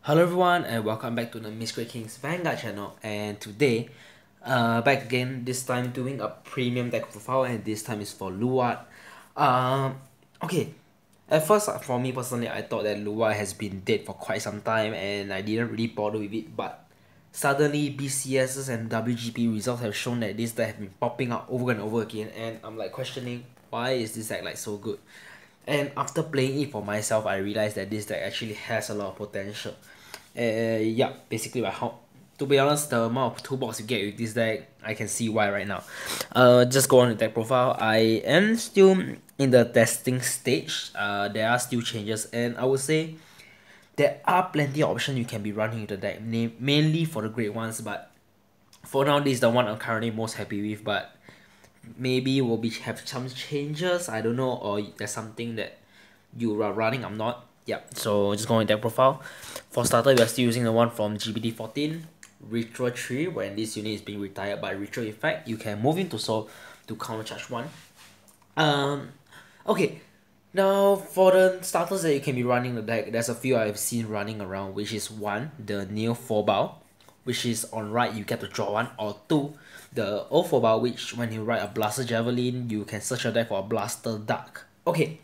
Hello everyone and welcome back to the Miscreate Kings Vanguard channel, and today back again, this time doing a premium deck profile, and this time is for Luard. Okay, at first for me personally I thought that Luard has been dead for quite some time and I didn't really bother with it, but suddenly BCSs and WGP results have shown that this deck have been popping up over and over again, and I'm like questioning why is this deck like so good. And after playing it for myself, I realized that this deck actually has a lot of potential. Yeah, basically by how, to be honest, the amount of toolbox you get with this deck, I can see why right now. Just go on the deck profile. I am still in the testing stage. There are still changes, and I would say there are plenty of options you can be running with the deck, mainly for the great ones. But for now, this is the one I'm currently most happy with. But maybe will be have some changes, I don't know, or there's something that you are running I'm not. Yeah, so just going deck profile. For starter, we are still using the one from GBD 14 Ritual 3. When this unit is being retired by ritual effect, you can move into soul to counter charge 1. Okay, now for the starters that you can be running the deck, there's a few I've seen running around, which is 1, the Neo 4 bow, which is on right you get to draw 1, or 2, the O 4 bow, which when you ride a Blaster Javelin, you can search your deck for a Blaster Dark. Okay,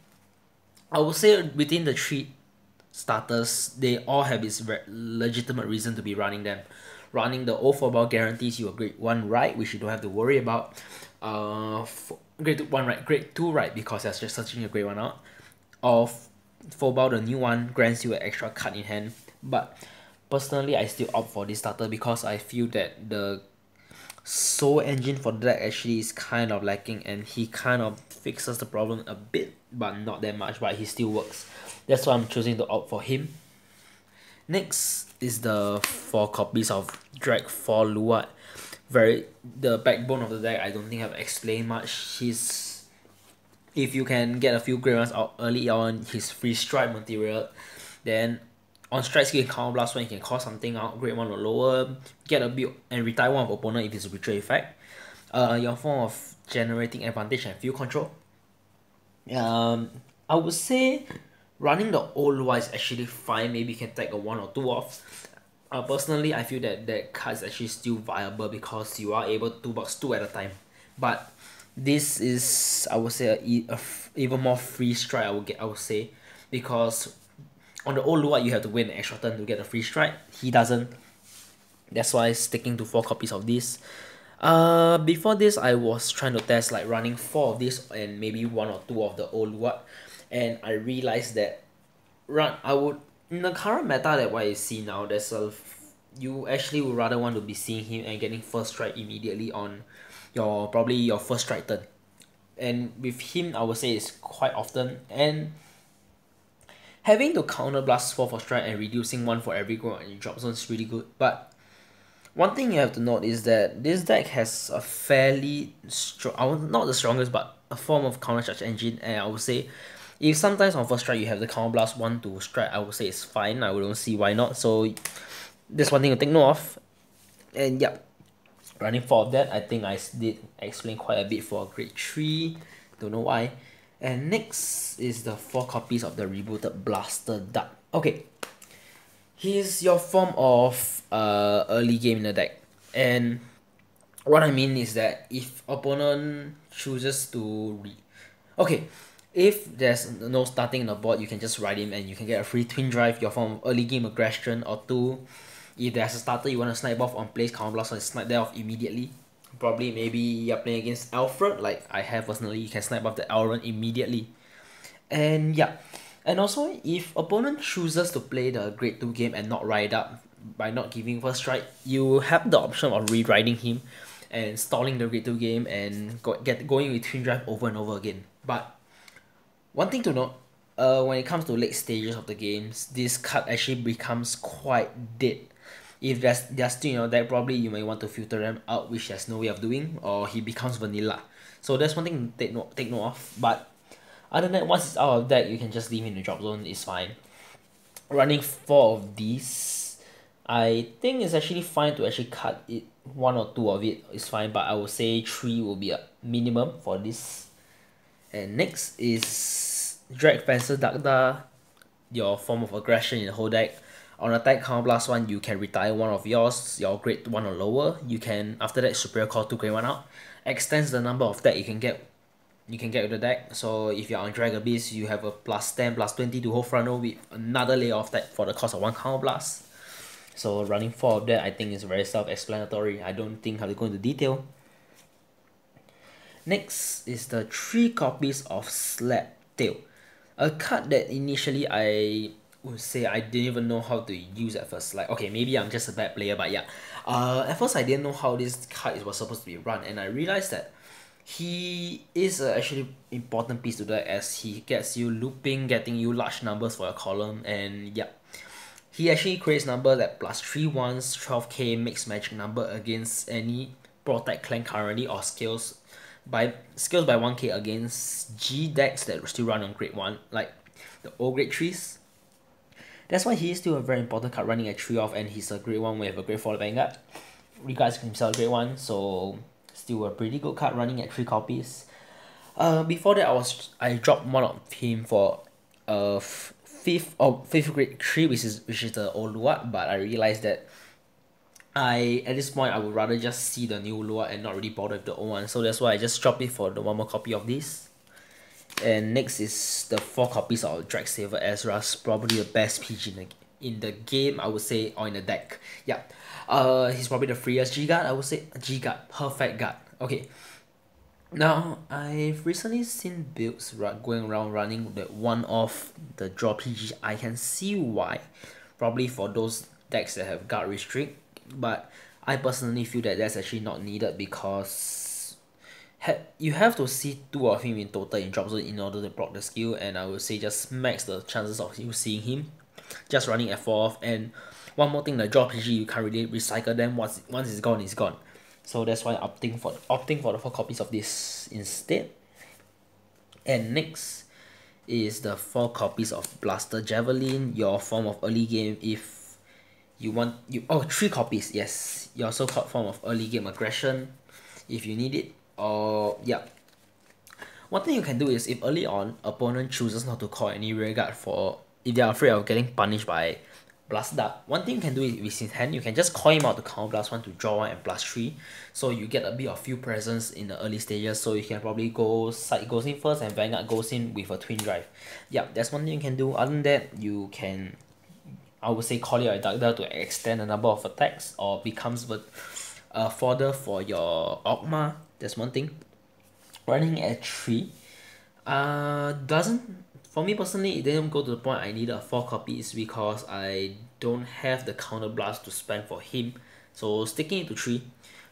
I would say within the 3 starters, they all have its legitimate reason to be running them. Running the O 4 bow guarantees you a grade 1 right, which you don't have to worry about. Grade 1 right, grade 2 right, because that's just searching a grade 1 out. Or 4 bow, the new one, grants you an extra card in hand. But personally, I still opt for this starter because I feel that the soul engine for the deck actually is kind of lacking, and he kind of fixes the problem a bit, but not that much, but he still works. That's why I'm choosing to opt for him. Next is the 4 copies of Drag 4 Luard. The backbone of the deck, I don't think I've explained much. If you can get a few great ones out early on, his free strike material, then on strike skill, counter blast when you can call something out, grade 1 or lower, get a build and retire one of opponent if it's a ritual effect. Your form of generating advantage and field control. I would say running the old Luard is actually fine. Maybe you can take a 1 or 2 off. Personally, I feel that that card is actually still viable because you are able to box 2 at a time. But this is, I would say, a even more free strike. I would say, because on the old Luard you have to win an extra turn to get a free strike. He doesn't. That's why sticking to 4 copies of this. Before this, I was trying to test like running 4 of this and maybe 1 or 2 of the old Luard, and I realized that in the current meta that what I see now, you actually would rather want to be seeing him and getting first strike immediately on probably your first strike turn. And with him, I would say it's quite often, and having to counter blast 4 for strike and reducing 1 for every go on your drop zone is really good. But one thing you have to note is that this deck has a fairly strong, not the strongest, but a form of counter charge engine, and I would say if sometimes on first strike you have the counter blast 1 to strike, I would say it's fine. I don't see why not. So that's one thing to take note of. And yeah, running 4 of that, I think I did explain quite a bit for grade 3. Don't know why. And next is the 4 copies of the rebooted Blaster Dark. Okay, he's your form of early game in the deck, and what I mean is that if opponent chooses to if there's no starting in the board, you can just ride him and you can get a free twin drive, your form of early game aggression. Or 2, if there's a starter you want to snipe off on place, counter blast and snipe that off immediately. Probably maybe you're playing against Alfred, like I have personally, you can snipe off the Elrond immediately. And yeah, and also if opponent chooses to play the grade 2 game and not ride up by not giving first strike, you have the option of re-riding him and stalling the grade 2 game and going with twin drive over and over again. But one thing to note, when it comes to late stages of the games, this card actually becomes quite dead. If they're still in your deck, probably you may want to filter them out, which there's no way of doing, or he becomes vanilla. So that's one thing to take note of. But other than that, once it's out of deck, you can just leave him in the drop zone, it's fine. Running 4 of these, I think it's actually fine to actually cut it. 1 or 2 of it is fine, but I would say 3 will be a minimum for this. And next is Drag Fencer Dagda, your form of aggression in the whole deck. On attack counter blast 1, you can retire one of yours, your grade 1 or lower. You can, after that, superior call 2 grade 1 out. Extends the number of deck you can get with the deck. So if you're on Drag Abyss, you have a plus 10, plus 20 to hold front row with another layer of deck for the cost of 1 counter blast. So running 4 of that, I think is very self-explanatory. I don't think I have to go into detail. Next is the 3 copies of Slaptail. A card that initially I would say I didn't even know how to use at first. Like, okay, maybe I'm just a bad player, but yeah. At first I didn't know how this card was supposed to be run, and I realized that he is a actually important piece to that, as he gets you looping, getting you large numbers for your column, and yeah. He actually creates number that plus 3 ones, 12k mixed magic number against any Protect clan currently, or scales by 1k against G decks that still run on grade 1, like the old grade 3s. That's why he is still a very important card running at 3 off, and he's a grade 1 with a grade 4 Vanguard. Regards himself grade 1, so still a pretty good card running at 3 copies. Before that I dropped one of him for fifth grade 3, which is the old Luard, but I realized that at this point I would rather just see the new Luard and not really bother with the old one, so that's why I just dropped it for the one more copy of this. And next is the 4 copies of Dragsaver Ezra's, probably the best PG in the game, I would say, or in the deck. Yeah. He's probably the freest G-Guard, I would say. G-Guard, perfect guard. Okay. Now, I've recently seen builds going around running the one of the draw PG. I can see why. Probably for those decks that have guard restrict. But I personally feel that that's actually not needed, because you have to see 2 of him in total in drop zone in order to block the skill. And I would say just max the chances of you seeing him. Just running at 4 off. And one more thing, the draw PG, you can't really recycle them. Once it's gone, it's gone. So that's why opting for the 4 copies of this instead. And next is the 4 copies of Blaster Javelin, your form of early game if you want 3 copies, yes. Your so-called form of early game aggression if you need it. Or yeah. One thing you can do is, if early on opponent chooses not to call any rearguard if they are afraid of getting punished by Blast Dart, one thing you can do is with his hand, you can just call him out to counter blast 1 to draw 1 and plus 3. So you get a bit of few presence in the early stages, so you can probably go Side goes in first and Vanguard goes in with a twin drive. Yeah, that's one thing you can do. Other than that, you can, I would say, call your Abductor to extend the number of attacks, or becomes fodder for your Ogma. That's one thing. Running at 3 doesn't, for me personally, it didn't go to the point I needed 4 copies, because I don't have the counter blast to spend for him. So sticking it to 3.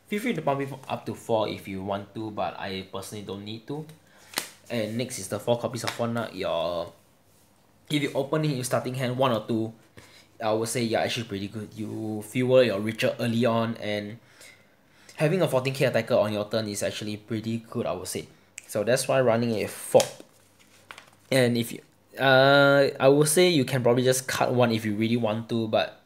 Feel free to pump it up to 4 if you want to, but I personally don't need to. And next is the 4 copies of One Nut. If you open it in your starting hand 1 or 2, I would say yeah, actually pretty good. You fuel your Richard early on, and having a 14k attacker on your turn is actually pretty good, I would say. So that's why running a 4. And if you, I would say you can probably just cut 1 if you really want to, but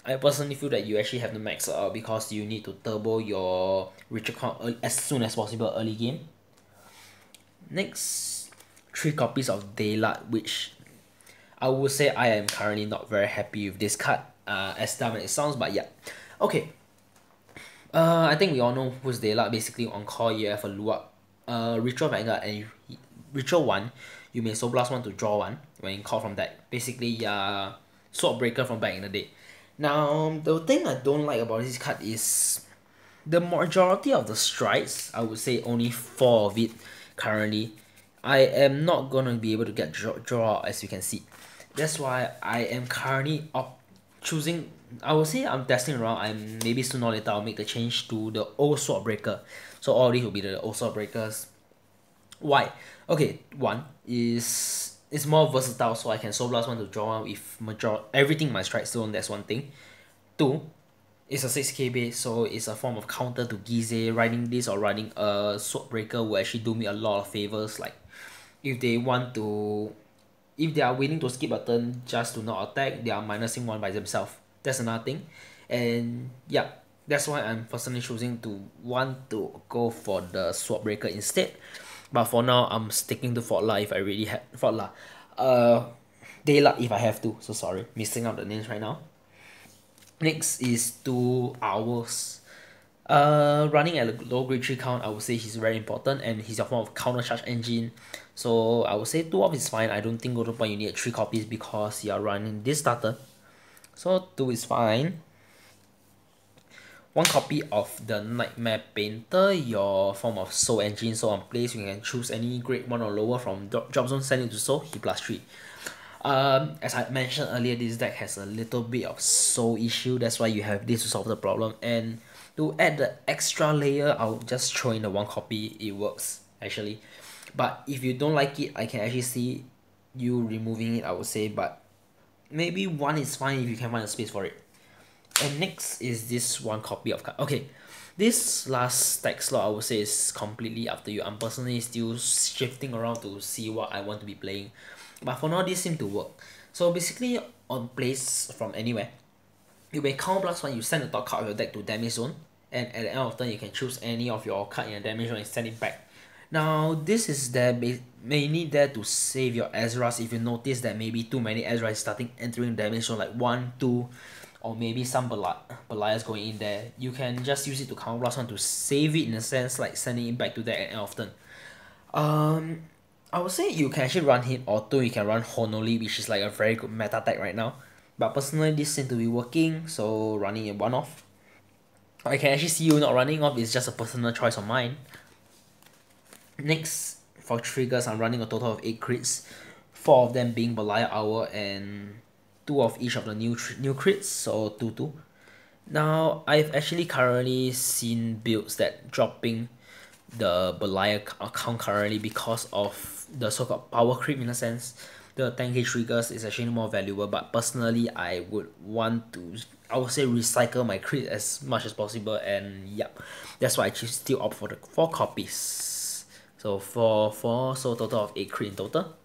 I personally feel that you actually have to max it out, because you need to turbo your Richard count as soon as possible early game. Next, 3 copies of Daylight, which I would say I am currently not very happy with this card, as dumb as it sounds, but yeah. Okay. I think we all know who's Daylight. Basically, on call you have a Luard, Ritual Vanguard, and Ritual 1, you may Soul Blast 1 to draw 1 when you call from deck. Basically, Sword Breaker from back in the day. Now, the thing I don't like about this card is the majority of the strides, I would say only 4 of it currently, I am not gonna be able to get draw out, as you can see. That's why I am currently choosing, I would say I'm testing around, maybe sooner or later I'll make the change to the old Sword Breaker. So all these will be the old Sword Breakers. Why? Okay, 1 is it's more versatile, so I can Soul Blast 1 to draw 1 with everything my strike zone, that's one thing. 2, it's a 6k base, so it's a form of counter to Gize. Riding this or riding a Sword Breaker will actually do me a lot of favors, like if they are willing to skip a turn just to not attack, they are minusing 1 by themselves. That's another thing. And yeah, that's why I'm personally choosing to want to go for the Sword Breaker instead. But for now, I'm sticking to Fortla if I really had Fortla. Daylight if I have to, so sorry, missing out the names right now. Next is 2 hours. Running at a low grade 3 count, I would say he's very important and he's a form of counter charge engine. So I would say 2 off is fine. I don't think go to point you need 3 copies because you are running this starter. So 2 is fine. 1 copy of the Nightmare Painter, your form of soul engine. So on place you can choose any grade 1 or lower from drop zone, send it to soul, he plus 3. As I mentioned earlier, this deck has a little bit of soul issue, that's why you have this to solve the problem. And to add the extra layer, I'll just throw in the 1 copy, it works actually. But if you don't like it, I can actually see you removing it, I would say, but maybe 1 is fine if you can find a space for it. And next is this 1 copy of card. Okay, this last stack slot I would say is completely up to you. I'm personally still shifting around to see what I want to be playing. But for now, this seems to work. So basically, on place from anywhere, you may count +1, you send the top card of your deck to damage zone, and at the end of turn, you can choose any of your card in the damage zone and send it back. Now, this is there mainly there to save your Ezra's if you notice that maybe too many Ezra's starting entering damage zone, like 1, 2, or maybe some Belias going in there. You can just use it to count +1 to save it in a sense, like sending it back to deck at the end of turn. I would say you can actually run him auto, you can run Honoli, which is like a very good meta tag right now. But personally, this seems to be working, so running a 1 off. I can actually see you not running off, it's just a personal choice of mine. Next, for triggers, I'm running a total of 8 crits, 4 of them being Belia Hour and 2 of each of the new crits, so 2-2. Now, I've actually currently seen builds that dropping the Belia account currently because of the so-called power creep in a sense. The 10k triggers is actually more valuable, but personally I would want to, I would say, recycle my crit as much as possible, and yep, that's why I still opt for the 4 copies. So 4, so total of 8 crit in total.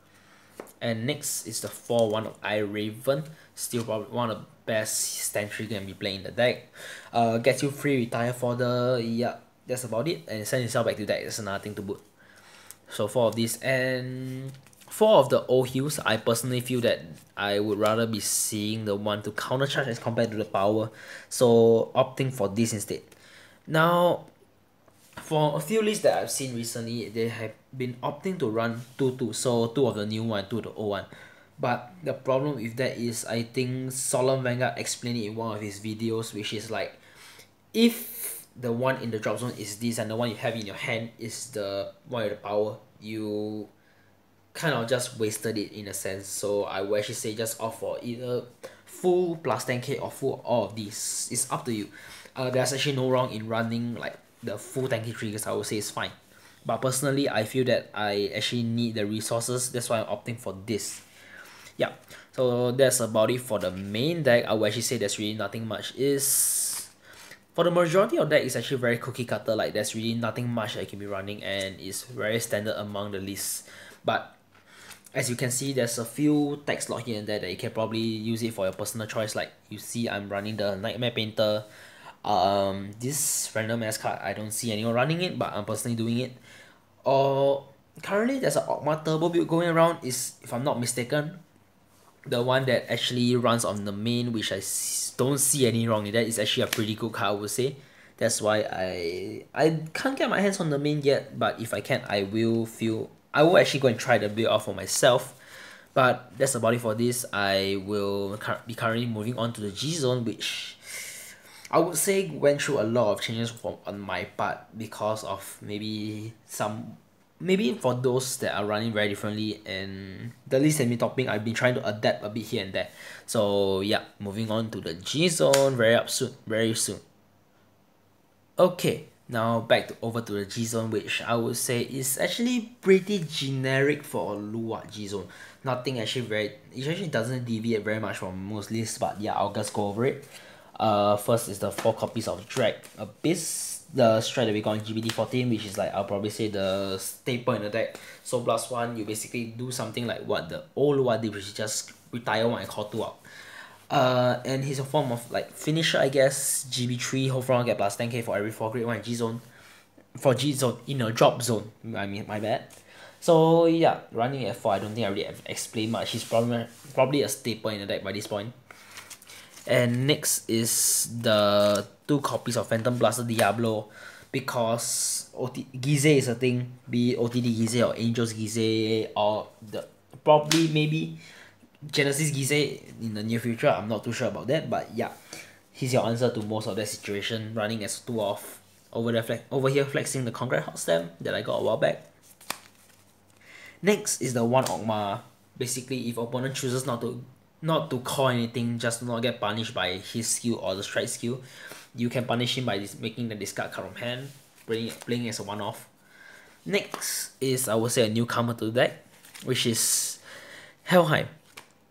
And next is the 4-1 of Eye Raven, still probably one of the best stand trigger can be playing in the deck. Gets you free retire for the, yeah, that's about it, and send yourself back to deck, that's another thing to boot. So 4 of these, and 4 of the old heals, I personally feel that I would rather be seeing the one to counter charge as compared to the power, so opting for this instead. Now, for a few lists that I've seen recently, they have been opting to run 2-2, so 2 of the new one, 2 of the old one. But the problem with that is, I think Solemn Vanguard explained it in one of his videos, which is like, if the one in the drop zone is this and the one you have in your hand is the one with the power, you kind of just wasted it in a sense. So I would actually say just opt for either full plus 10k or full all of these. It's up to you. There's actually no wrong in running like the full 10k triggers, I would say it's fine. But personally, I feel that I actually need the resources, that's why I'm opting for this. Yeah, so that's about it for the main deck. I would actually say there's really nothing much. For the majority of deck, it's actually very cookie cutter, like there's really nothing much that you can be running and it's very standard among the lists. But as you can see, there's a few tag slot here and there that you can probably use it for your personal choice. Like you see, I'm running the Nightmare Painter. This random ass card, I don't see anyone running it, but I'm personally doing it. Or currently there's an Ogma Turbo build going around, is, if I'm not mistaken, the one that actually runs on the main, which I don't see any wrong in that. Is actually a pretty good card, I would say. That's why I can't get my hands on the main yet, but if I can, I will actually go and try the build out for myself. But that's about it for this. I will be currently moving on to the G zone, which I would say went through a lot of changes on my part because of maybe for those that are running very differently, and the list has been topping, I've been trying to adapt a bit here and there. So yeah, moving on to the G zone very soon. Okay, now over to the G zone, which I would say is actually pretty generic for a Luard G zone. Nothing actually it actually doesn't deviate very much from most lists, but yeah, I'll just go over it. First is the 4 copies of Drag Abyss, the strat that we got in GBD 14, which is like, I'll probably say the staple in the deck. So +1, you basically do something like what the old one did, which is just retire 1 and call 2 out. And he's a form of like finisher, I guess. GB3, whole front get +10k for every 4 grade 1 G zone. For G zone, in a drop zone, I mean, my bad. So yeah, running at 4, I don't think I really have explained much. He's probably a staple in the deck by this point. And next is the 2 copies of Phantom Blaster Diablo, because Gize is a thing, be it OTD Gize or Angels Gize or the probably maybe Genesis Gize in the near future. I'm not too sure about that, but yeah, he's your answer to most of that situation, running as 2 off. Over here flexing the Concrete Hot Stem that I got a while back. Next is the 1 Ogma. Basically, if opponent chooses not to call anything, just to not get punished by his skill or the strike skill, you can punish him by making the discard card from hand, playing as a 1-off. Next is, I would say, a newcomer to the deck, which is Helheim.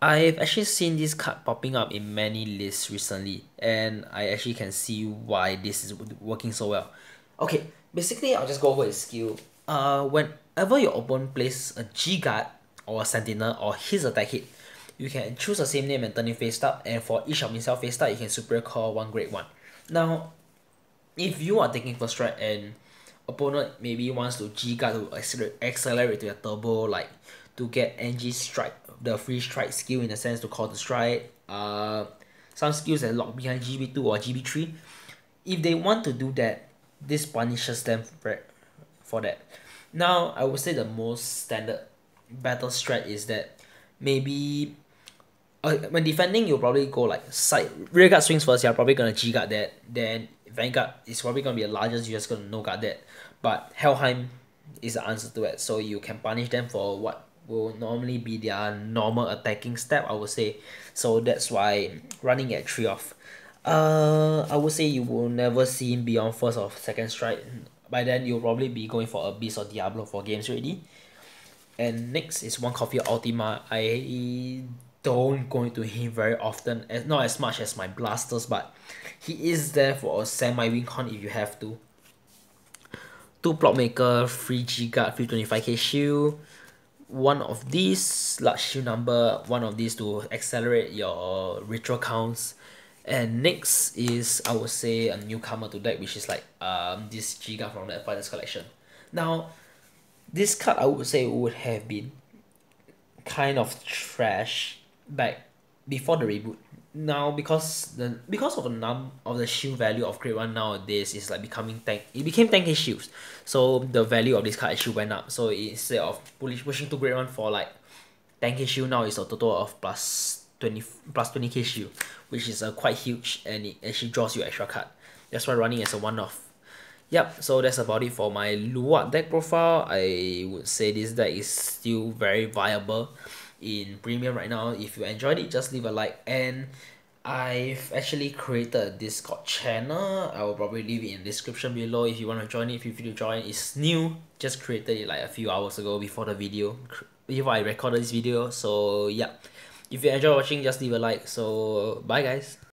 I've actually seen this card popping up in many lists recently, and I actually can see why this is working so well. Okay, basically I'll just go over his skill. Whenever your opponent plays a G-Guard or a Sentinel or his attack hit, you can choose the same name and turn it face up, and for each of himself face up, you can superior call 1 grade 1. Now, if you are taking first strike and opponent maybe wants to G-Guard to accelerate to your turbo, like to get NG strike, the free strike skill in a sense to call the strike, some skills that lock behind GB2 or GB3, if they want to do that, this punishes them for that. Now, I would say the most standard battle strat is that maybe when defending, you'll probably go like side rear guard swings first. You're probably gonna G guard that. Then Vanguard is probably gonna be the largest. You're just gonna no guard that. But Helheim is the answer to it. So you can punish them for what will normally be their normal attacking step, I would say. So that's why running at 3 off. I would say you will never see him beyond first or second strike. By then, you'll probably be going for Abyss or Diablo for games already. And next is 1 copy of Ultima. I don't go into him very often, not as much as my blasters, but he is there for a semi-win con if you have to. 2 plot maker, 3 G-Guard, 325k shield, 1 of these large shield number, 1 of these to accelerate your ritual counts. And next is, I would say, a newcomer to deck, which is like this Giga from the Fighters collection. Now, this card I would say would have been kind of trash back before the reboot. Now, because of the shield value of grade 1 nowadays is like becoming tank. It became tanky shields, so the value of this card actually went up. So instead of pushing to grade 1 for like tanky shield, now it's a total of plus 20k shield, which is quite huge, and it actually draws you extra card. That's why running as a 1-off. Yep, so that's about it for my Luard deck profile. I would say this deck is still very viable in premium right now. If you enjoyed it, just leave a like. And I've actually created a Discord channel. I will probably leave it in the description below if you want to join it. Feel free to join. It's new, just created it like a few hours ago before I recorded this video. So yeah, if you enjoy watching, just leave a like. So bye guys.